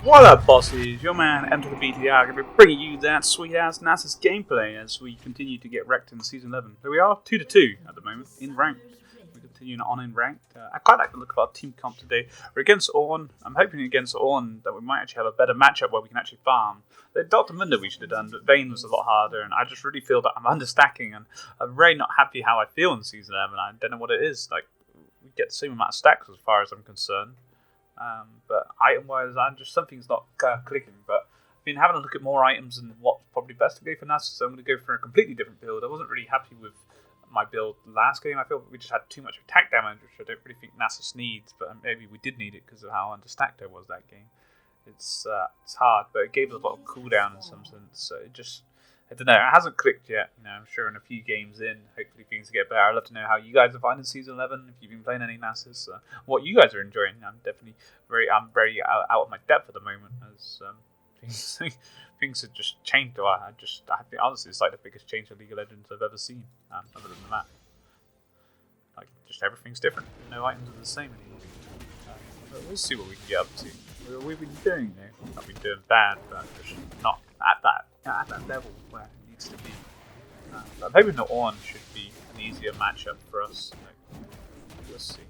What up, bosses? Your man, Enter the BTR, going to be bringing you that sweet-ass Nasus gameplay as we continue to get wrecked in Season 11. Here we are, 2-2 at the moment, in ranked. We're continuing on in ranked. I quite like the look of our team comp today. We're against Ornn. I'm hoping against Ornn that we might actually have a better matchup where we can actually farm. The Dr. Mundo we should have done, but Vayne was a lot harder, and I just really feel that I'm understacking, and I'm very not happy how I feel in Season 11. I don't know what it is. Like, we get the same amount of stacks as far as I'm concerned. But item-wise, something's not clicking. But I've been having a look at more items and what's probably best to go for Nasus, so I'm going to go for a completely different build. I wasn't really happy with my build last game. I feel we just had too much attack damage, which I don't really think Nasus needs, but maybe we did need it because of how understacked I was that game. It's hard, but it gave us a lot of cooldown in some sense, so it just... I don't know, it hasn't clicked yet. I'm sure in a few games in, hopefully things get better. I'd love to know how you guys are finding Season 11, if you've been playing any Nasus, what you guys are enjoying. I'm very out of my depth at the moment, as things have just changed. I think honestly, it's like the biggest change of League of Legends I've ever seen, other than that. Like, just everything's different. No items are the same anymore. But we'll see what we can get up to. We've been doing, not been doing bad, but just not at that level where it needs to be. I'm hoping that Ornn should be an easier matchup for us. We'll see.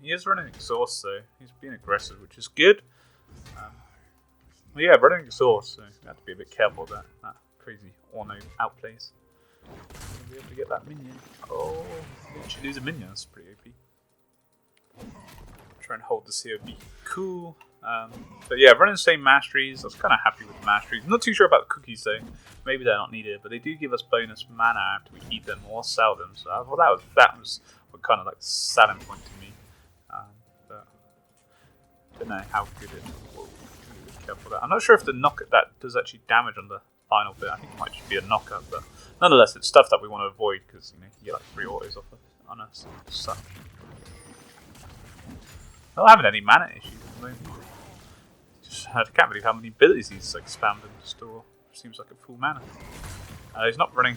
He is running exhaust though. He's being aggressive, which is good. Yeah, running exhaust, so you have to be a bit careful of that crazy Ornn outplays. We'll be able to get that minion. Oh, we should lose a minion. That's pretty OP. Try and hold the COB cool. But yeah, running the same masteries. I was kind of happy with the masteries. I'm not too sure about the cookies though. Maybe they're not needed, but they do give us bonus mana after we eat them or sell them. So well, that was what kind of like the selling point to me. But I don't know how good it. Whoa, be careful with that. I'm not sure if the knock that does actually damage on the final bit. I think it might just be a knockup, but nonetheless, it's stuff that we want to avoid because you get like 3 autos off on us and such. Not having any mana issues at the moment. I can't believe how many abilities he's like spammed in the store. Seems like a full mana. He's not running.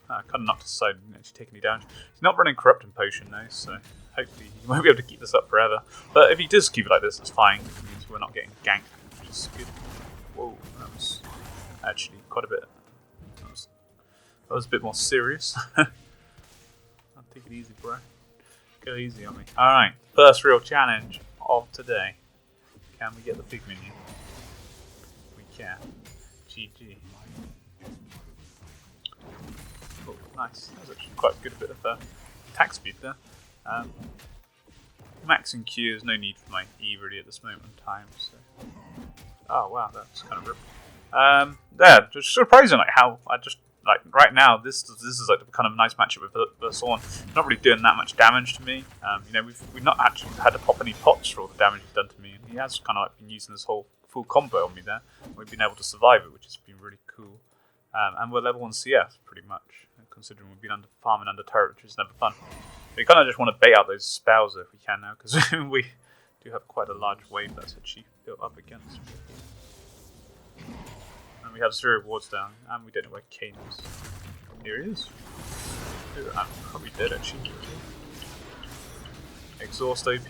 Kind of knocked aside, didn't actually take any damage. He's not running Corrupting Potion though, so hopefully he won't be able to keep this up forever. But if he does keep it like this, it's fine. It means we're not getting ganked, which is good. Whoa, that was actually quite a bit. That was a bit more serious. I'll take it easy, bro. Go easy on me. Alright, first real challenge of today. Can we get the big minion? We can. GG. Oh, nice. That was actually quite a good bit of attack speed there. Maxing Q, there's no need for my E really at this moment in time. So. Oh wow, that's kind of ripped. Yeah, just surprising like how I just like right now this is like the kind of nice matchup with Ornn. Not really doing that much damage to me. We've not actually had to pop any pots for all the damage he's done to me, and he has kind of like been using this whole full combo on me there. We've been able to survive it, which has been really cool. And we're level 1 CS pretty much, considering we've been farming under turret, which is never fun. We kind of just want to bait out those spells if we can now, because we do have quite a large wave that's actually built up against. And we have 0 wards down, and we don't know where Kayn is. Here he is. I'm probably dead actually. Exhaust OP.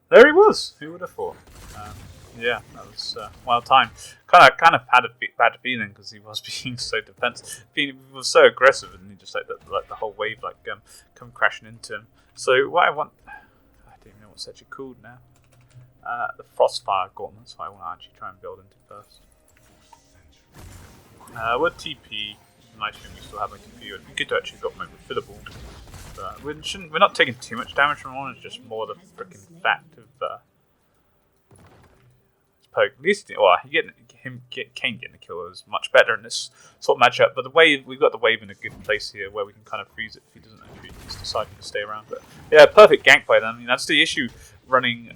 There he was. Who would have thought? Yeah, that was wild time. Kind of had a bad feeling because he was being so defensive. He was so aggressive, and he just like the whole wave come crashing into him. So what I want, I don't even know what's actually called now. The Frostfire Gauntlet, so I want to actually try and build into first. With TP, nice thing we still have my TP. It'd be good to actually got my refillable. But we're not taking too much damage from Ornn. It's just more the freaking fact of his poke. At least, Kayn getting the kill is much better in this sort of matchup. But the wave, we've got the wave in a good place here where we can kind of freeze it if he doesn't actually decide to stay around. But yeah, perfect gank by them. That's the issue running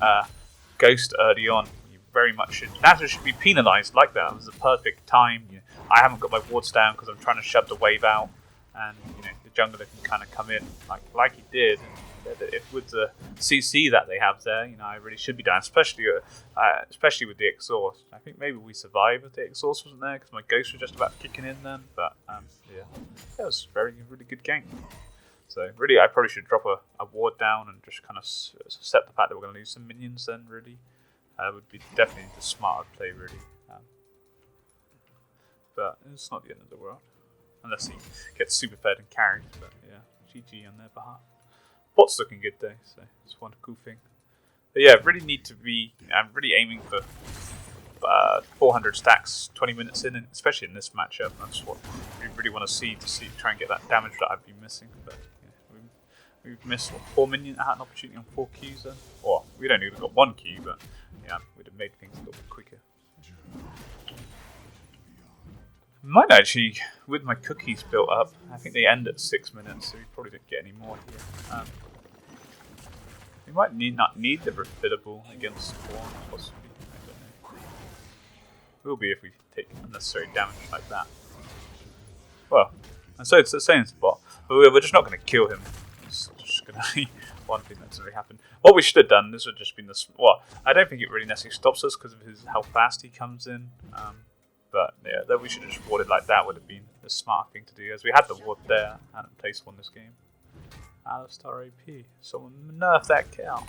Ghost early on. You very much should. Nasus should be penalised like that. It was the perfect time. I haven't got my wards down because I'm trying to shove the wave out, and the jungler can kind of come in like he did. If with the CC that they have there, I really should be down, especially with the exhaust. I think maybe we survived if the exhaust wasn't there because my ghost was just about kicking in then. But yeah, that was really good gank. So really, I probably should drop a ward down and just kind of accept the fact that we're going to lose some minions. Then really, would be definitely the smarter play really. But it's not the end of the world unless he gets super fed and carried. But yeah, GG on their behalf. Bot's looking good though, so it's one cool thing. But yeah, really need to be. I'm really aiming for 400 stacks 20 minutes in, and especially in this matchup. That's what we really want to see try and get that damage that I've been missing. But yeah, we've missed 4 minions. I had an opportunity on 4 Qs then. Or we don't even got 1 Q, but yeah, we'd have made things a little bit quicker. Might actually, with my cookies built up, I think they end at 6 minutes, so we probably don't get any more here. We might not need the refillable against Ornn, possibly. I don't know. Will be if we take unnecessary damage like that. Well, and so it's the same spot, but we're just not going to kill him. It's just going to be one thing that's going to happen. What we should have done, this would have just been this. Well, I don't think it really necessarily stops us because of how fast he comes in. But yeah, that we should have just warded like that would have been the smart thing to do, as we had the ward there and placed one this game. Alistar AP, someone nerf that cow.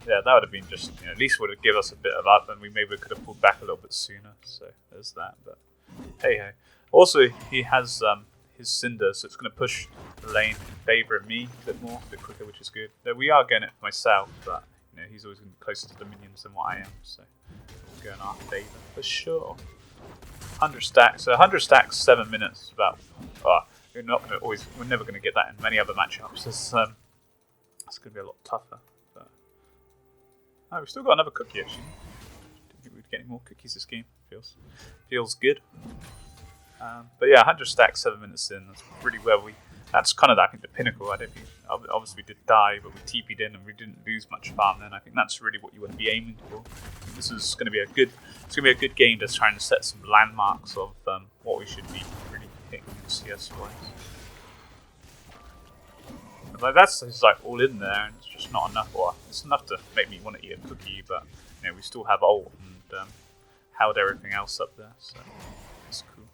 Yeah, that would have been just, at least would have given us a bit of up, and we maybe could have pulled back a little bit sooner. So there's that. But hey ho. Also, he has his Cinder, so it's going to push the lane in favour of me a bit more, a bit quicker, which is good. Though we are going it for myself, but he's always going to be closer to the minions than what I am, so we'll go in our favour for sure. 100 stacks. So 100 stacks, 7 minutes. Is about. We're never going to get that in many other matchups. It's going to be a lot tougher. But we've still got another cookie actually. Didn't think we'd get any more cookies this game. Feels good. But yeah, 100 stacks, 7 minutes in. That's really where we. That's kind of I think the pinnacle. I don't think obviously we did die, but we TP'd in and we didn't lose much farm. Then I think that's really what you want to be aiming for. This is going to be a good. It's going to be a good game just trying to set some landmarks of what we should be really hitting CS wise. Like that's just like all in there, and it's just not enough. Or it's enough to make me want to eat a cookie, but we still have ult and held everything else up there, so it's cool.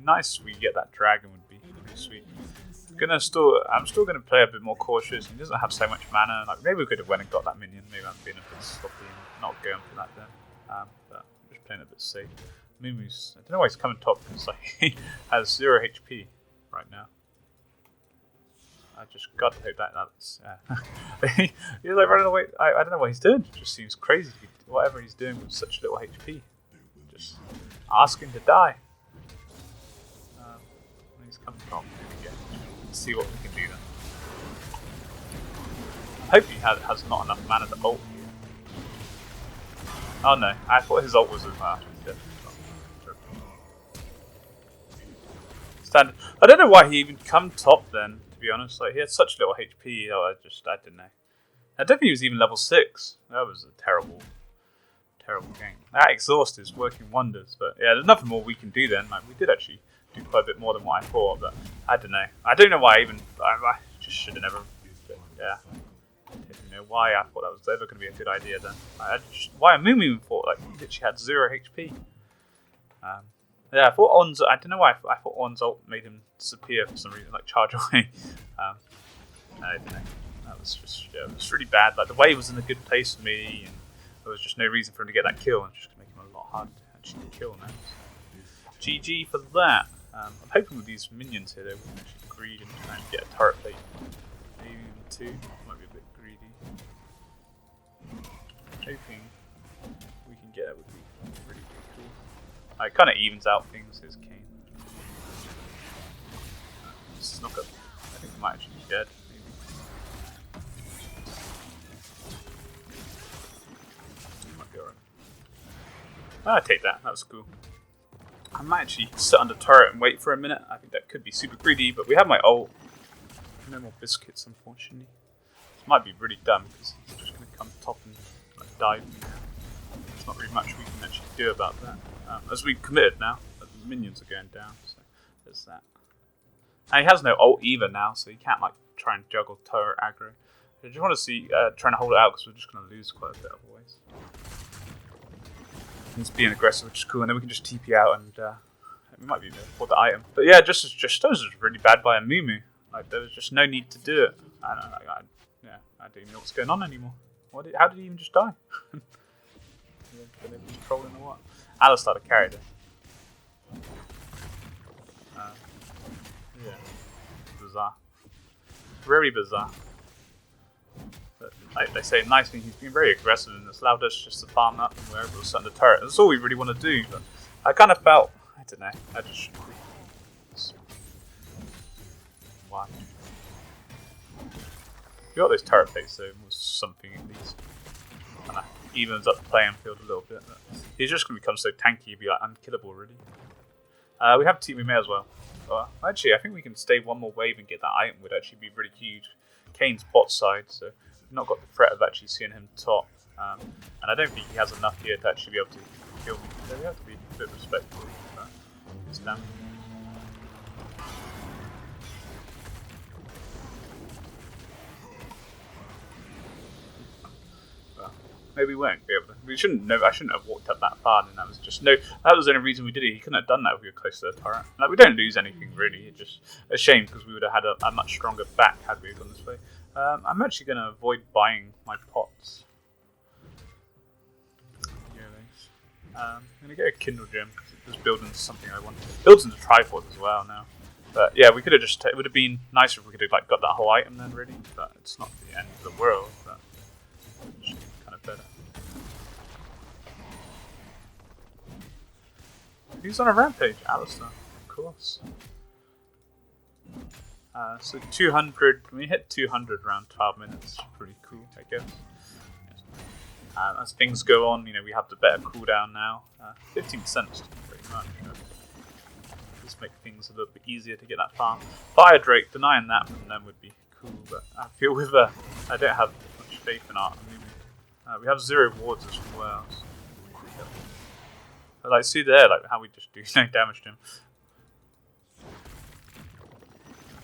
Nice, we get that dragon would be pretty sweet. I'm still gonna play a bit more cautious. He doesn't have so much mana. Like maybe we could have went and got that minion. Maybe I'm being a bit sloppy and not going for that then. But I'm just playing a bit safe. Mumu's, I don't know why he's coming top because like he has 0 HP right now. I just got to hope that's. He's like running away. I don't know what he's doing. It just seems crazy. Whatever he's doing with such little HP, just asking to die. He's coming top. Let's see what we can do then. I hope he has not enough mana to ult here. Oh no, I thought his ult was as much. Standard. I don't know why he even come top then, to be honest. Like he had such little HP, I didn't know. I don't think he was even level 6. That was a terrible game. That exhaust is working wonders, but yeah, there's nothing more we can do then. Like we did actually do quite a bit more than what I thought, but I don't know. I don't know why I just should have never used it. Yeah. I don't know why I thought that was ever going to be a good idea then. Why Mumu even thought like he literally had 0 HP. Yeah, I thought Ornn's. I don't know why I thought Ornn's ult made him disappear for some reason, like charge away. I don't know. That was just it was really bad. Like the wave was in a good place for me, and there was just no reason for him to get that kill, and just make him a lot harder to actually kill now. GG for that. I'm hoping with these minions here, they will actually greed and try and get a turret plate. Maybe even 2. Might be a bit greedy. Hoping we can get it would be really cool. It kind of evens out things. Here's Kayn. This is not good. I think he might actually be dead. Maybe. He might be alright. I'll take that. That was cool. I might actually sit under turret and wait for a minute. I think that could be super greedy, but we have my ult. No more biscuits, unfortunately. This might be really dumb because he's just going to come top and dive. There's not really much we can actually do about that. As we've committed now, the minions are going down, so there's that. And he has no ult either now, so he can't try and juggle turret aggro. I just want to see trying to hold it out because we're just going to lose quite a bit otherwise. He's being aggressive, which is cool, and then we can just TP out and we might be able to afford the item. But yeah, just that was just really bad by a Mumu. Like there was just no need to do it. I don't know. I don't even know what's going on anymore. How did he even just die? He's trolling or what? Alistar carried it. Yeah, bizarre. Very bizarre. But like they say, nice thing, he's been very aggressive and it's allowed us just to farm up and we're able to set the turret. That's all we really want to do. But I kind of felt, I don't know, I just. Why? You got those turret plates though, was something at least. Kind of evens up the playing field a little bit. But he's just going to become so tanky, he'd be like unkillable really. We have team, we may as well. Actually, I think we can stay one more wave and get that item would actually be really huge. Kayn's bot side, so we've not got the threat of actually seeing him top. And I don't think he has enough here to actually be able to kill me. So we have to be a bit respectful of his damage. Maybe we won't be able to. We shouldn't. No, I shouldn't have walked up that far. And that was just no. That was the only reason we did it. He couldn't have done that if we were close to the turret. Like we don't lose anything really. It's just a shame because we would have had a much stronger back had we gone this way. I'm actually going to avoid buying my pots. I'm going to get a Kindle gem because it just builds into something I want. Builds into tripod as well now. But yeah, we could have just. It would have been nicer if we could have like got that whole item then really. But it's not the end of the world. But it's kind of better. Who's on a rampage? Alistar, of course. So 200. We hit 200 around 12 minutes. Pretty cool, I guess. As things go on, we have the better cooldown now. 15% is pretty much. Just make things a little bit easier to get that farm. Fire Drake, denying that from them would be cool, but I feel with I don't have much faith in our we have 0 wards as well. So. But, see there, how we just do no damage to him.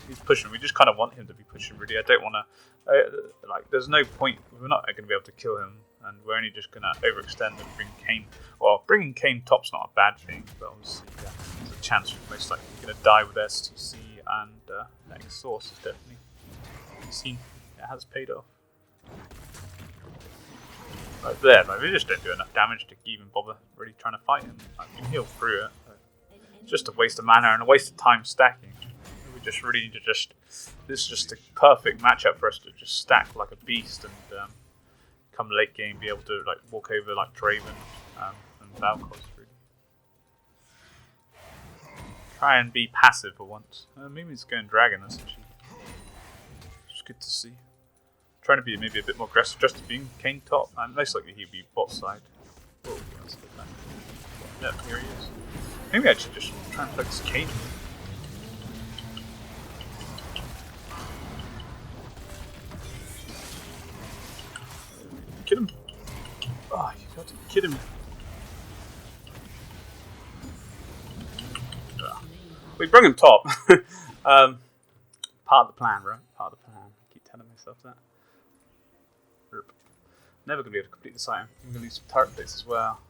He's pushing. We just kind of want him to be pushing. Really, I don't want to. There's no point. We're not going to be able to kill him, and we're only just going to overextend and bring Kayn. Well, bringing Kayn top's not a bad thing, but obviously there's a chance we're most likely going to die with STC, and letting Source is definitely seen. It has paid off. Right there, we just don't do enough damage to even bother really trying to fight him. We can heal through it. It's just a waste of mana and a waste of time stacking. We just really need to this is just a perfect matchup for us to just stack like a beast and come late game be able to walk over like Draven and Valkos really. Try and be passive for once. Mimi's going dragon, that's actually just good to see. Trying to be maybe a bit more aggressive just to being Kayn top, and most likely he'd be bot side. Oh, that's good. Yeah, here he is. Maybe I should just try and focus Kayn. Kill him! Oh, you got to kill him. We bring him top. Part of the plan, right? Part of the plan. I keep telling myself that. Never going to be able to complete this item. I'm going to lose some turret plates as well.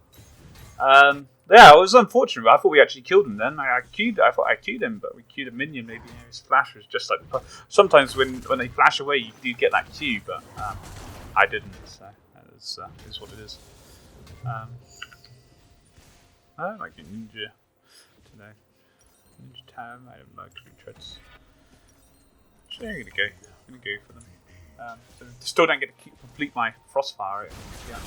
Yeah, it was unfortunate. But I thought we actually killed him then. I thought I queued him, but we queued a minion. Maybe his flash was just like. Sometimes when they flash away, you do get that queue, but I didn't. So that is what it is. I don't like your ninja today. Ninja Tam. I don't like retreads. Actually, I'm going to go for them. So still don't get to complete my Frostfire. Yeah.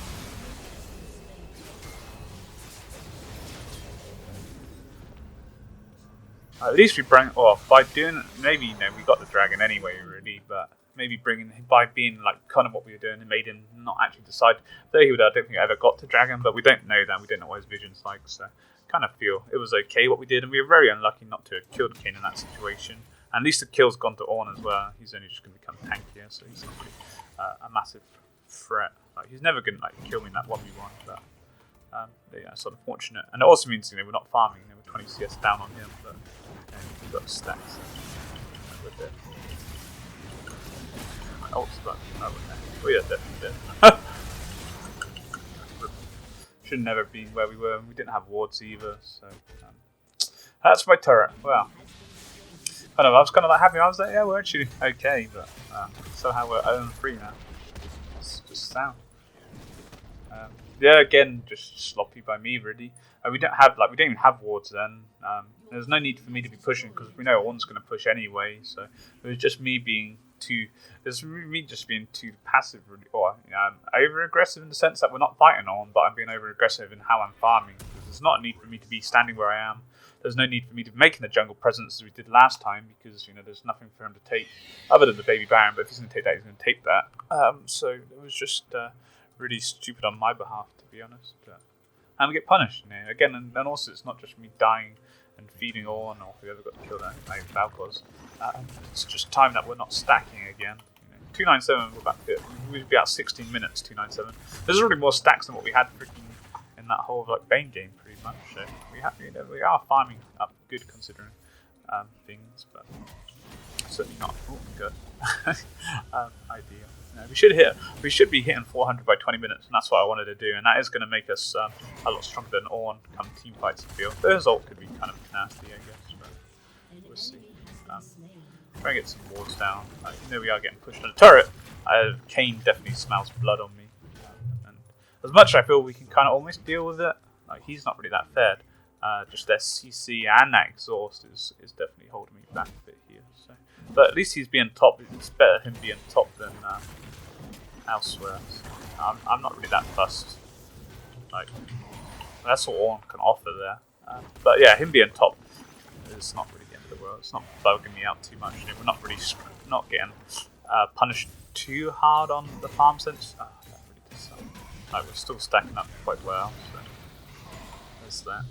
At least we bring. By doing maybe we got the dragon anyway, really. But maybe by being kind of what we were doing, and made him not actually decide. Though I don't think I ever got to dragon, but we don't know that. We don't know what his vision's like. So kind of feel it was okay what we did, and we were very unlucky not to have killed Kayn in that situation. And at least the kill's gone to Ornn as well. He's only just going to become tankier, so he's actually a massive threat. He's never going to kill me in that 1v1, but yeah, it's unfortunate. And it also means we're not farming. We're 20 CS down on him, but we've got stacks. So we're dead. My ult's about to be over there. Oh yeah, definitely dead. Should never been where we were. We didn't have wards either, so that's my turret. Well, I was kind of like happy. I was like, yeah, we're actually okay, but somehow we're 0-3 now. It's just sound. Yeah, again, just sloppy by me, really. We don't even have wards then. There's no need for me to be pushing because we know Ornn's going to push anyway. So it was just me being too. It's me just being too passive, really, or over aggressive in the sense that we're not fighting Ornn, but I'm being over aggressive in how I'm farming. Because there's not a need for me to be standing where I am. There's no need for me to be making the jungle presence as we did last time because there's nothing for him to take other than the baby Baron. But if he's going to take that, he's going to take that. So it was just really stupid on my behalf, to be honest. And we get punished again, and also it's not just me dying and feeding Ornn or whoever got killed at maybe Valkos. It's just time that we're not stacking again. 297 we'd be at 16 minutes. 297. There's already more stacks than what we had freaking in that whole Bane game, pretty much. So we are farming up good considering things, but certainly not good. Ideal. We should be hitting 400 by 20 minutes, and that's what I wanted to do, and that is going to make us a lot stronger than Ornn come team fights feel. The result could be kind of nasty, I guess, but we'll see. Try and get some wards down. We are getting pushed on the turret. Kayn definitely smells blood on me, and as much as I feel we can kind of almost deal with it, he's not really that fed. Just their CC and that exhaust is definitely holding me back a bit here. So, but at least he's being top. It's better him being top than elsewhere. So, I'm not really that fussed. That's what Ornn can offer there. But yeah, him being top is not really the end of the world. It's not bugging me out too much. We're not really not getting punished too hard on the farm sense. That really does suck. We're still stacking up quite well. So there's that.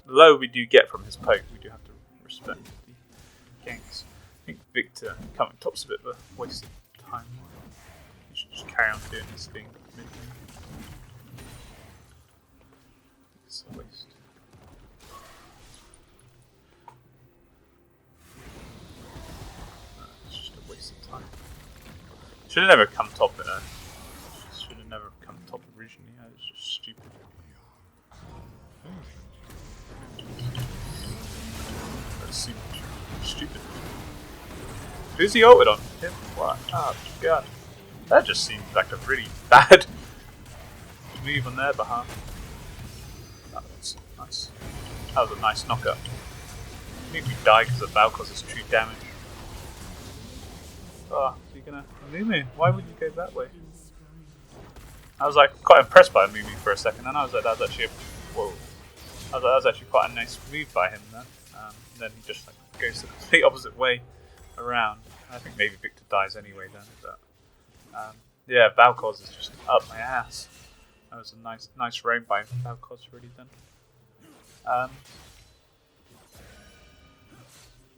The low we do get from his poke, we do have to respect the ganks. I think Victor coming top's a bit of a waste of time. He should just carry on doing his thing. It's a waste. It's just a waste of time. Should have never come top there. Should have never come top originally. It was just stupid. That seemed stupid. Who's he ulted on? Him? What? Oh god. That just seems like a really bad move on their behalf. That was nice. That was a nice knockup. I think we die because of Valkos' true damage. Oh, is he gonna move me? Why would you go that way? I was quite impressed by moving for a second, and I was like, that was actually whoa. That was actually quite a nice move by him then. And then he just goes the complete opposite way around. I think maybe Victor dies anyway then, but yeah, Valkos is just up my ass. That was a nice roam by Valkos really then.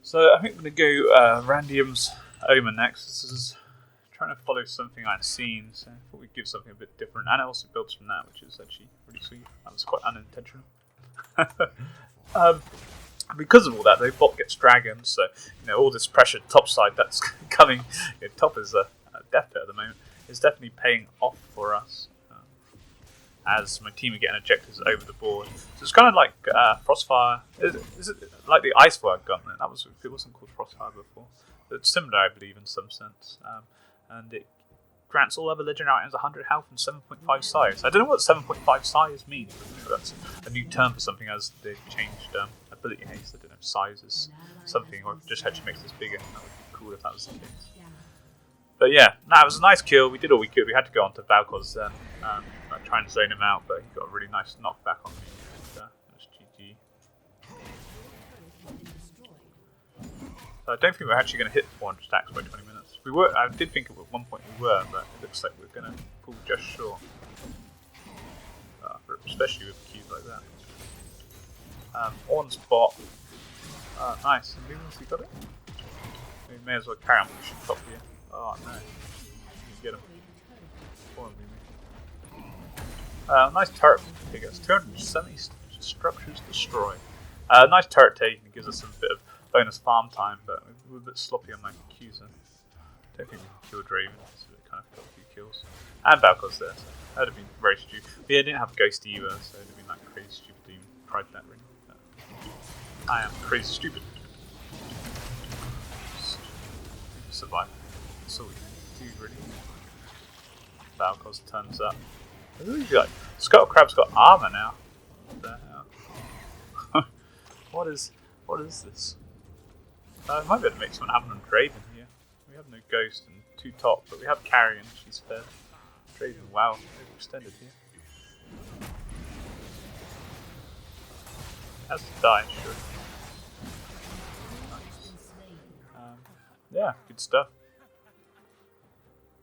So I think I'm going to go Randium's Omen next. This is trying to follow something I'd seen, so I thought we'd give something a bit different, and it also builds from that, which is actually really sweet. That was quite unintentional. Because of all that, though, bot gets dragons, so all this pressure topside that's coming. Top is a death pit at the moment. Is definitely paying off for us. As my team are getting ejectors over the board, so it's kind of like Frostfire. Is it like the Icewire Gauntlet? It wasn't called Frostfire before. It's similar, I believe, in some sense, and it grants all other legendary items 100 health and 7.5 size. I don't know what 7.5 size means. That's a new term for something as they've changed ability haste. I don't know if size is something, or if just actually makes this bigger. That would be cool if that was the case. But yeah, it was a nice kill. We did all we could. We had to go on to Valkos then, try and zone him out, but he got a really nice knockback on me. And, it was GG. So I don't think we're actually going to hit 400 stacks by 20 minutes. We were. I did think at one point we were, but it looks like we're going to pull just short. Especially with a cube like that. Ornn's bot. Nice. And he got it? We may as well carry on pushing top here. Oh no. You get him. Nice turret. He gets 270 structures destroyed. Nice turret take, and gives us a bit of bonus farm time, but we're a bit sloppy on my Qs. Don't think we can kill Draven, so it kind of got a few kills. And Valkor's there, so that would have been very stupid. But yeah, I didn't have Ghost either, so it would have been like crazy stupid to even try that ring. I am crazy stupid. Survive. That's all we can do, really. Valkor's turns up. Like, Scuttle Crab's got armor now. What the hell? What is this? I might be able to make someone happen on Draven here. We have no Ghost and 2 top, but we have Carrion. She's fed. Draven, wow, extended here. Has to die, sure. Yeah, good stuff.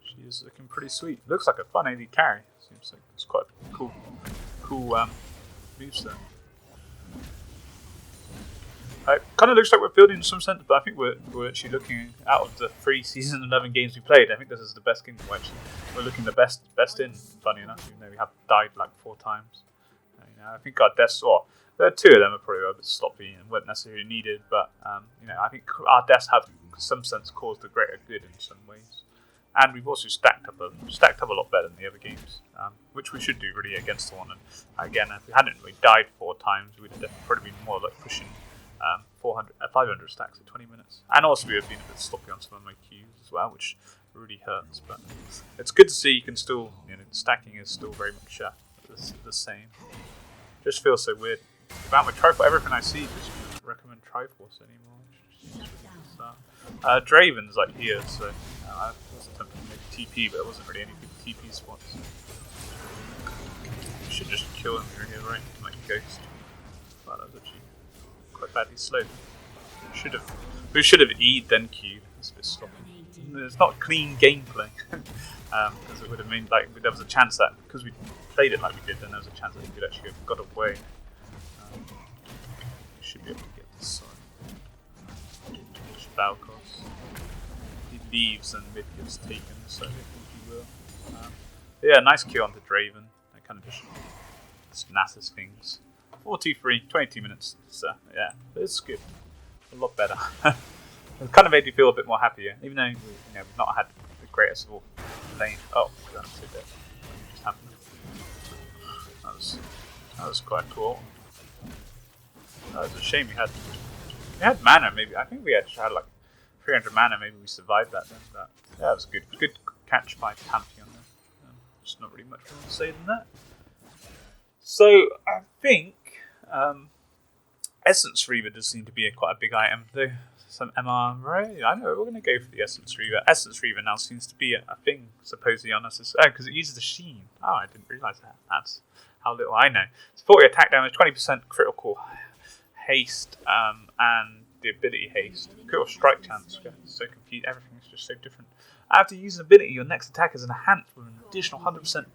She is looking pretty sweet. Looks like a fun AD carry. Seems like it's quite cool moves there. It kind of looks like we're building in some sense, but I think we're actually looking out of the 3 season 11 games we played. I think this is the best game we're looking the best in. Funny enough, even though we have died like 4 times. I think our deaths, there are 2 of them are probably a bit sloppy and weren't necessarily needed, but I think our deaths have, in some sense, caused a greater good in some ways. And we've also stacked up a lot better than the other games, which we should do really against the one. And again, if we hadn't really died 4 times, we'd have probably been more like pushing 500 stacks in 20 minutes. And also we have been a bit sloppy on some of my Qs as well, which really hurts. But it's good to see you can still, stacking is still very much the same. Just feels so weird. About my Triforce, everything I see just doesn't recommend Triforce anymore. Draven's like here, so I was attempting to make TP, but there wasn't really any good TP spots. We should just kill him here, right? Like Ghost. But that's actually quite badly slowed. We should have E'd then Q'd. It's a bit sloppy. It's not clean gameplay. Because it would have meant like there was a chance that because we played it like we did, then there was a chance that we could actually have got away. We should be able to get this side. Valkos. He leaves and mid gets taken, so I don't think he will. Yeah, nice kill onto Draven. That kind of just Nasus things. 4-2-3, 22 minutes. So yeah, it's good. A lot better. It kind of made me feel a bit more happier, even though we've not had the greatest of all lane. Oh, that's so dead. What just happened? That was quite cool. That was a shame we had mana. Maybe I think we actually had like 300 mana. Maybe we survived that then. But yeah, it was good. Good catch by Pantheon there. Just not really much more to say than that. So I think Essence Reaver does seem to be quite a big item. Though some MR, right? I know we're going to go for the Essence Reaver. Essence Reaver now seems to be a thing supposedly on us. Because it uses the sheen. Oh, I didn't realise that. That's how little I know. It's 40 attack damage, 20% critical haste, and the ability haste. Critical strike chance. So confused. Everything is just so different. After using ability, your next attack is enhanced with an additional 100%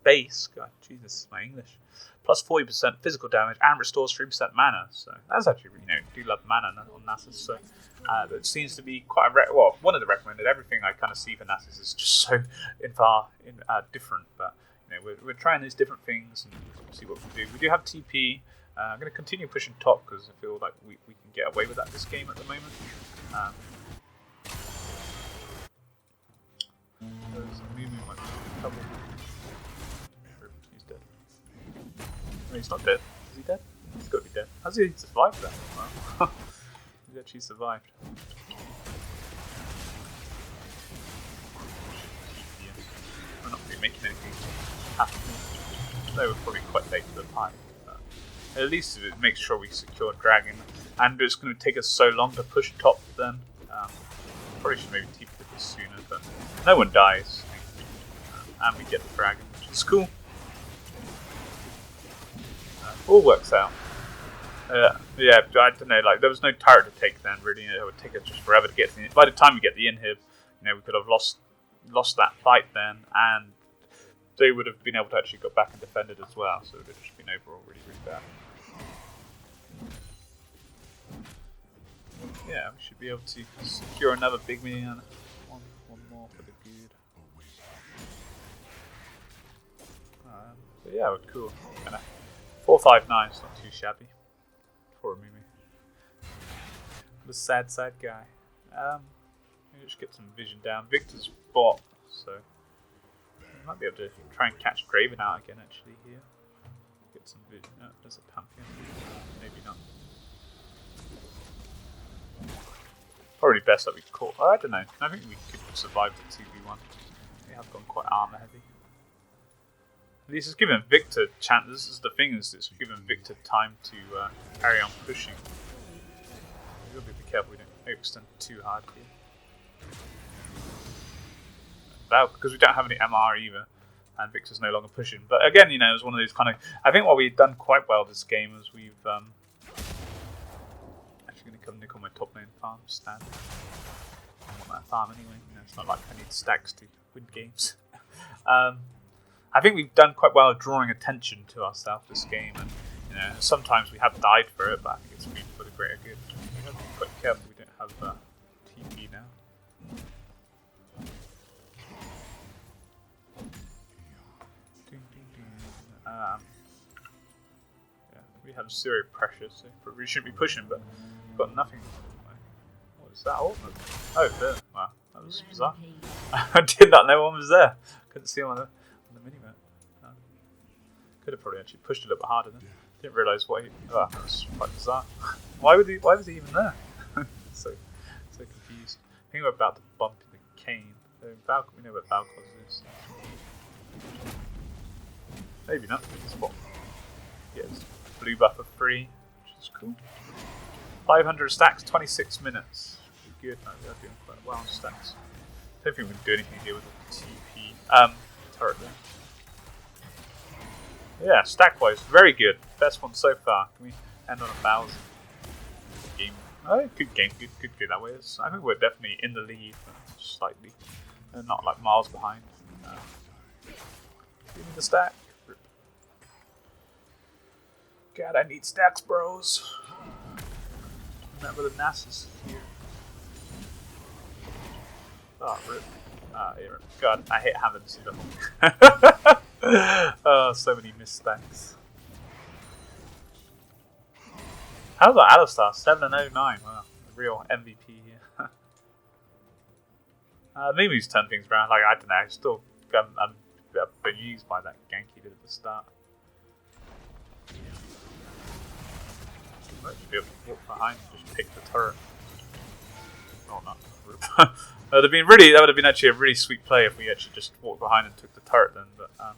base. God, Jesus, my English. Plus 40% physical damage and restores 3% mana. So that's actually, do love mana on Nasus. So it seems to be quite one of the recommended. Everything I kind of see for Nasus is just so different. But we're trying these different things and see what we do. We do have TP. I'm going to continue pushing top because I feel like we can get away with that this game at the moment. There's a Moo might be in trouble. Sure, he's dead. No, he's not dead. Is he dead? He's got to be dead. How's he survived that? Wow. He's actually survived. We're not really making anything happen. No, we're probably quite late to the party. At least it makes sure we secure Dragon. And it's going to take us so long to push top then. Probably should maybe TP a bit sooner, but no one dies. And we get the Dragon, which is cool. All works out. Yeah, I don't know, like there was no turret to take then really. It would take us just forever to get to the by the time we get the inhib, we could have lost that fight then, and they would have been able to actually go back and defend it as well, so it would have just been overall really, really bad. Yeah, we should be able to secure another big minion. One more for the good. But yeah, we're cool. 459 is not too shabby for a Mimi. The sad guy. Maybe just get some vision down. Victor's bot, so might be able to try and catch Graven out again actually here. Get some good. No, there's a Pantheon. Maybe not. Probably best that we caught. Oh, I don't know. I think we could survive the 2v1. We have gone quite armor heavy. This is giving Victor chance. This is the thing, is it's giving Victor time to carry on pushing. We've got to be careful we don't overextend too hard here. Because we don't have any MR either, and Victor's no longer pushing. But again, you know, it's one of those kind of. I think what we've done quite well this game is we've actually going to come nick on my top lane farm stand. I want that farm anyway. You know, it's not like I need stacks to win games. I think we've done quite well at drawing attention to ourselves this game, and you know, sometimes we have died for it, but I think it's been for the greater good. We have to be quite careful we don't have TP now. Yeah, we have zero pressure, so we shouldn't be pushing, but we've got nothing. What is that? Oh, there. Wow, that was bizarre. I did not know one was there. Couldn't see him on the minimap. Could have probably actually pushed a little bit harder then. Didn't realise what he. Oh, that was quite bizarre. Why was he even there? so confused. I think we're about to bump into Kayn. So we know what Valkos is. Maybe not. Spot. Yes. Blue buff of 3, which is cool. 500 stacks, 26 minutes. Pretty good. No, we are doing quite well on stacks. Don't think we can do anything here with the TP turret there. Yeah, stack wise, very good. Best one so far. Can we end on 1,000? Game. Oh, good game. Good go that way. I think we're definitely in the lead, slightly, and not like miles behind. Give me the stack. God, I need stacks, bros. Remember the Nasus here. Oh, rip. Yeah, God, I hate having to see them. Oh, so many missed stacks. How's that Alistar? 7-09. Wow, the real MVP here. Maybe he's turned things around. Like, I don't know. I still I'm been used by that gank he did at the start. Might be able to walk behind and just pick the turret. Oh, not. That would have been actually a really sweet play if we actually just walked behind and took the turret then, but it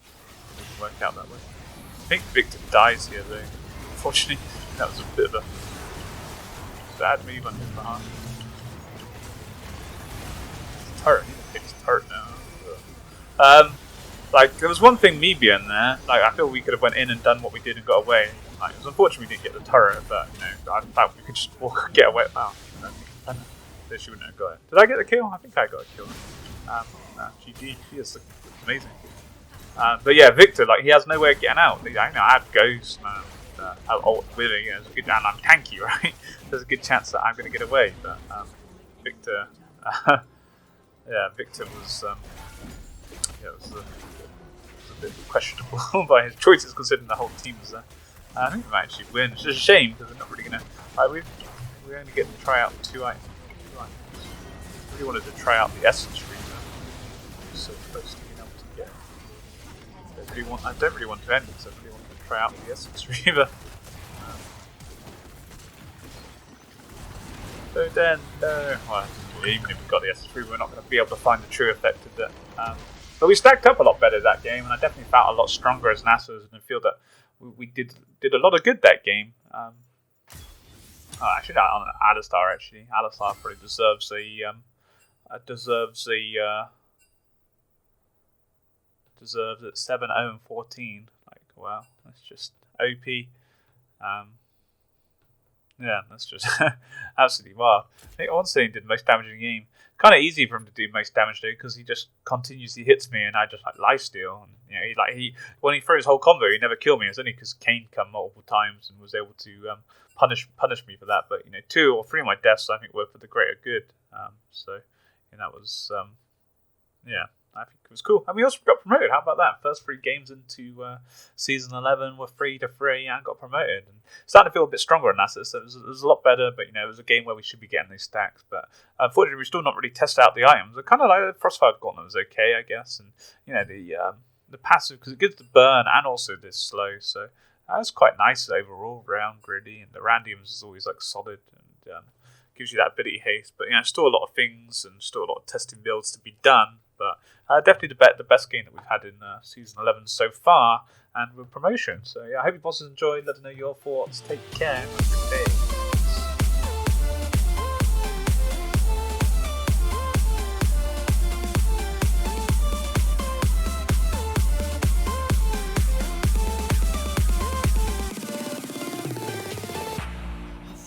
didn't work out that way. I think Victor dies here though. Unfortunately, that was a bit of a bad move on his behalf. Turret, he can pick his turret now. Like, there was one thing me being there, like, I feel we could have went in and done what we did and got away. Like, it was unfortunate we didn't get the turret, but, you know, I thought we could just get away. Wow, she wouldn't have got it. Did I get the kill? I think I got a kill. GG, he is amazing. But yeah, Victor, like, he has no way of getting out. I know I have Ghost, man. I'll ult with it, you know, and I'm tanky, right? There's a good chance that I'm going to get away, but Victor, yeah, Victor was, it was a bit questionable by his choices, considering the whole team was there. I think we might actually win. It's just a shame because we're not really going to. We only get to try out 2 items. I really wanted to try out the Essence Reaver. So close to being able to get. I don't really want to end it, so I really want to try out the Essence Reaver. So then, well, even if we got the Essence Reaver, we're not going to be able to find the true effect of it. But we stacked up a lot better that game, and I definitely felt a lot stronger as Nasus, and I feel that we did a lot of good that game. Actually, no, on Alistar. Actually, Alistar probably deserves deserves it 7-0-14. Like, wow, that's just OP. Yeah, that's just absolutely wild. I think Ornn did most damage in the game. Kind of easy for him to do most damage though, because he just continuously hits me, and I just like lifesteal. And you know, when he threw his whole combo, he never killed me. It's only because Kayn come multiple times and was able to punish me for that. But you know, 2 or 3 of my deaths I think were for the greater good. So you know, that was yeah. I think it was cool. And we also got promoted. How about that? First 3 games into Season 11 were 3-3 and got promoted. And starting to feel a bit stronger in Nasus. So it was a lot better, but it was a game where we should be getting these stacks. But unfortunately, we're still not really tested out the items. They're kind of like the Frostfire Gauntlet was okay, I guess. And, the passive, because it gives the burn and also this slow. So that's quite nice overall, round, gritty. And the randoms is always like solid and gives you that ability haste. But, still a lot of things and still a lot of testing builds to be done. But definitely the best game that we've had in Season 11 so far, and with promotion. So, I hope you boys enjoyed. Let us know your thoughts. Take care. Have a good day.